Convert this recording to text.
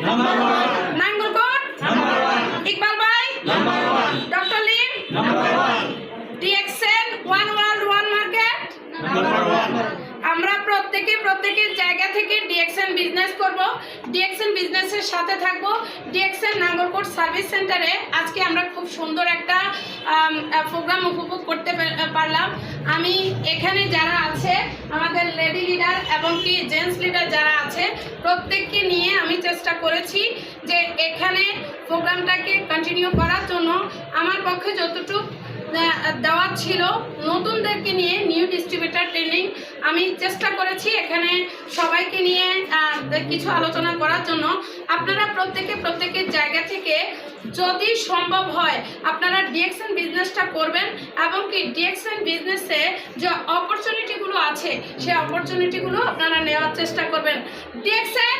নাঙ্গলকোট ইকবাল ভাই doctor Lim DXN one world one market. আমরা প্রত্যেকের জায়গা থেকে ডিএক্সএন বিজনেস করব, ডিএক্সএন বিজনেসের সাথে থাকব। ডিএক্সএন নাঙ্গলকোট সার্ভিস সেন্টারে আজকে আমরা খুব সুন্দর একটা প্রোগ্রাম উপভোগ করতে পারলাম। আমি এখানে যারা আছে আমাদের লেডি লিডার এবং কি জেন্টস লিডার যারা আছে প্রত্যেককে নিয়ে আমি চেষ্টা করেছি যে এখানে প্রোগ্রামটাকে কন্টিনিউ করার জন্য আমার পক্ষে যতটুকু দেওয়া ছিল নতুনদেরকে নিয়ে নিউ ডিস্ট্রিবিউটার ট্রেনিং আমি চেষ্টা করেছি এখানে সবাইকে নিয়ে কিছু আলোচনা করার জন্য। আপনারা প্রত্যেকের জায়গা থেকে যদি সম্ভব হয় আপনারা ডিএক্সএন বিজনেসটা করবেন এবং কি ডিএক্সএন বিজনেসে যে অপরচুনিটিগুলো আছে সেই অপরচুনিটিগুলো আপনারা নেওয়ার চেষ্টা করবেন। ডিএক্সএন